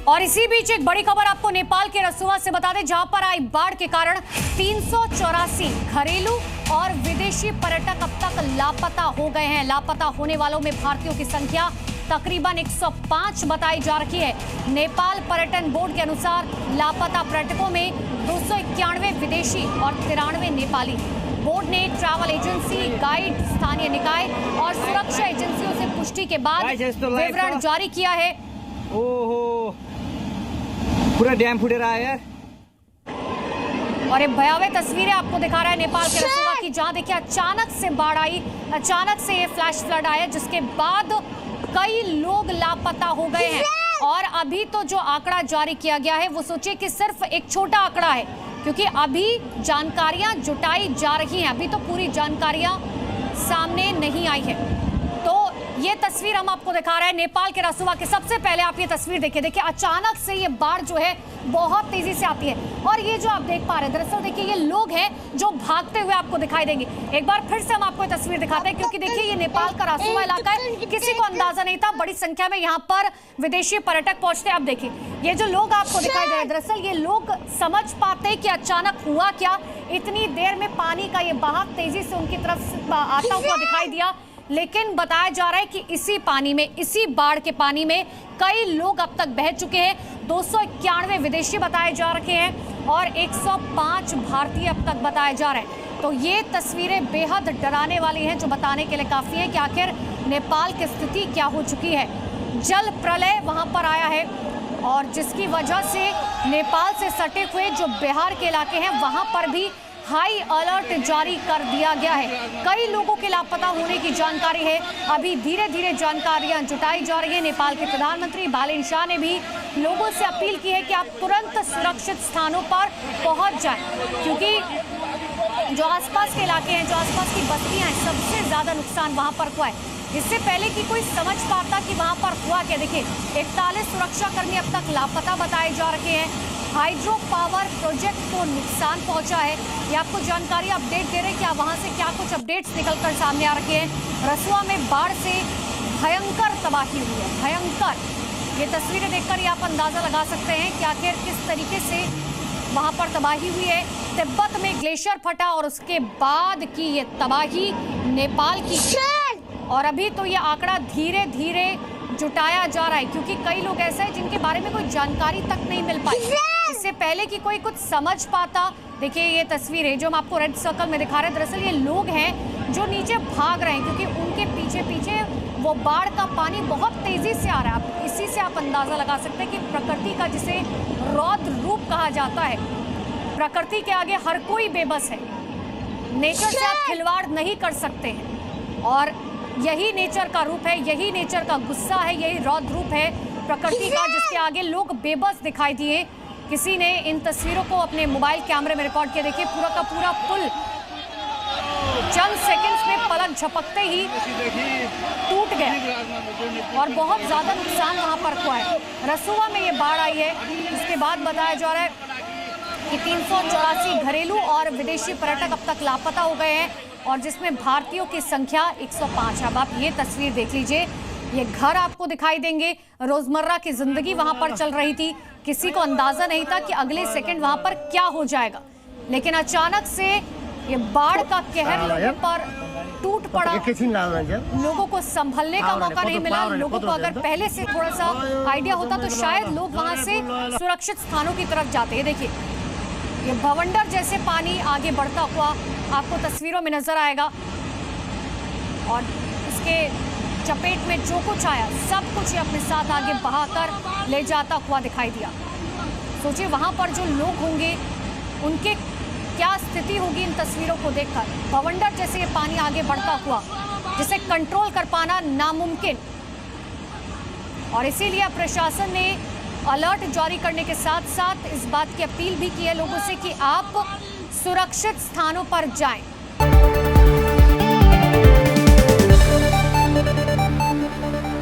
और इसी बीच एक बड़ी खबर आपको नेपाल के रसुआ से बता दें, जहां पर आई बाढ़ के कारण 384 घरेलू और विदेशी पर्यटक अब तक लापता हो गए हैं। लापता होने वालों में भारतीयों की संख्या तकरीबन 105 बताई जा रही है। नेपाल पर्यटन बोर्ड के अनुसार लापता पर्यटकों में 291 विदेशी और 93 नेपाली। बोर्ड ने ट्रैवल एजेंसी, गाइड, स्थानीय निकाय और सुरक्षा एजेंसियों से पुष्टि के बाद विवरण जारी किया है। ओहो, पूरा डैम फुट रहा है यार। और ये भयावह तस्वीरें आपको दिखा रहा है नेपाल के रसुआ की, जहां देखिए अचानक से बाढ़ आई, अचानक से ये फ्लैश फ्लड आया, जिसके बाद कई लोग लापता हो गए हैं। और अभी तो जो आंकड़ा जारी किया गया है वो सोचिए कि सिर्फ एक छोटा आंकड़ा है, क्योंकि अभी जानकारियां जुटाई जा रही हैं, अभी तो पूरी जानकारियां सामने नहीं आई है। तो ये तस्वीर हम आपको दिखा रहे हैं नेपाल के रसुआ की। सबसे पहले आप ये तस्वीर देखिए अचानक से ये बाढ़ जो है बहुत तेजी से आती है। और ये जो आप देख पा रहे हैं, दरअसल देखिए ये लोग हैं जो भागते हुए आपको दिखाई देंगे। एक बार फिर से हम आपको ये तस्वीर दिखाते हैं, क्योंकि देखिए ये नेपाल का रसुआ इलाका है, किसी को अंदाजा नहीं था बड़ी संख्या में यहाँ पर विदेशी पर्यटक पहुंचते हैं। अब देखिए ये जो लोग आपको दिखाई दे रहे हैं, दरअसल ये लोग समझ पाते कि अचानक हुआ क्या। इतनी देर में पानी का ये बहाव तेजी से उनकी तरफ आता हुआ दिखाई दिया, लेकिन बताया जा रहा है कि इसी पानी में, इसी बाढ़ के पानी में कई लोग अब तक बह चुके हैं। 291 विदेशी बताए जा रहे हैं और 105 भारतीय अब तक बताए जा रहे हैं। तो ये तस्वीरें बेहद डराने वाली हैं, जो बताने के लिए काफ़ी है कि आखिर नेपाल की स्थिति क्या हो चुकी है। जल प्रलय वहां पर आया है और जिसकी वजह से नेपाल से सटे हुए जो बिहार के इलाके हैं वहां पर भी हाई अलर्ट जारी कर दिया गया है। कई लोगों के लापता होने की जानकारी है। अभी धीरे धीरे जानकारियां जुटाई जा रही है। नेपाल के प्रधानमंत्री बालेन शाह ने भी लोगों से अपील की है कि आप तुरंत सुरक्षित स्थानों पर पहुंच जाएं, क्योंकि जो आसपास के इलाके हैं, जो आसपास की बस्तियां हैं, सबसे ज्यादा नुकसान वहां पर हुआ है। इससे पहले कि कोई समझ पाता कि वहां पर हुआ क्या, देखिए 41 सुरक्षाकर्मी अब तक लापता बताए जा रहे हैं। हाइड्रो पावर प्रोजेक्ट को नुकसान पहुंचा है। ये आपको जानकारी अपडेट दे रहे हैं कि वहां से क्या कुछ अपडेट्स निकलकर सामने आ रखे हैं। रसुआ में बाढ़ से भयंकर तबाही हुई है, भयंकर। ये तस्वीरें देखकर ये आप अंदाजा लगा सकते हैं कि आखिर किस तरीके से वहां पर तबाही हुई है। तिब्बत में ग्लेशियर फटा और उसके बाद की ये तबाही नेपाल की। और अभी तो ये आंकड़ा धीरे धीरे जुटाया जा रहा है, क्योंकि कई लोग ऐसे हैं जिनके बारे में कोई जानकारी तक नहीं मिल पाई। इससे पहले कि कोई कुछ समझ पाता, देखिए ये तस्वीर है जो हम आपको रेड सर्कल में दिखा रहे हैं। दरअसल ये लोग हैं जो नीचे भाग रहे हैं, क्योंकि उनके पीछे पीछे वो बाढ़ का पानी बहुत तेजी से आ रहा है। इसी से आप अंदाजा लगा सकते हैं कि प्रकृति का, जिसे रौद्र रूप कहा जाता है, प्रकृति के आगे हर कोई बेबस है। नेचर से आप खिलवाड़ नहीं कर सकते हैं, और यही नेचर का रूप है, यही नेचर का गुस्सा है, यही रौद्र रूप है प्रकृति का, जिसके आगे लोग बेबस दिखाई दिए। किसी ने इन तस्वीरों को अपने मोबाइल कैमरे में रिकॉर्ड किया। देखिए पूरा का पूरा पुल चंद सेकंड्स में पलक झपकते ही टूट गया और बहुत ज्यादा नुकसान वहां पर हुआ है। रसुआ में ये बाढ़ आई है, इसके बाद बताया जा रहा है कि 384 घरेलू और विदेशी पर्यटक अब तक लापता हो गए हैं, और जिसमें भारतीयों की संख्या 105। अब आप ये तस्वीर देख लीजिए, ये घर आपको दिखाई देंगे। रोजमर्रा की जिंदगी वहां पर चल रही थी, किसी को अंदाजा नहीं था कि अगले सेकंड वहां पर क्या हो जाएगा, लेकिन अचानक से ये बाढ़ का कहर लोगों पर टूट पड़ा। लोगों को संभलने का मौका नहीं मिला। लोगों को अगर पहले से थोड़ा सा आइडिया होता तो शायद लोग वहां से सुरक्षित स्थानों की तरफ जाते। देखिए ये भवंडर जैसे पानी आगे बढ़ता हुआ आपको तस्वीरों में नजर आएगा, और इसके चपेट में जो कुछ आया सब कुछ ये अपने साथ आगे बहाकर ले जाता हुआ दिखाई दिया। सोचिए वहां पर जो लोग होंगे उनके क्या स्थिति होगी इन तस्वीरों को देखकर। भवंडर जैसे ये पानी आगे बढ़ता हुआ, जिसे कंट्रोल कर पाना नामुमकिन। और इसीलिए प्रशासन ने अलर्ट जारी करने के साथ साथ इस बात की अपील भी की है लोगों से कि आप सुरक्षित स्थानों पर जाएं।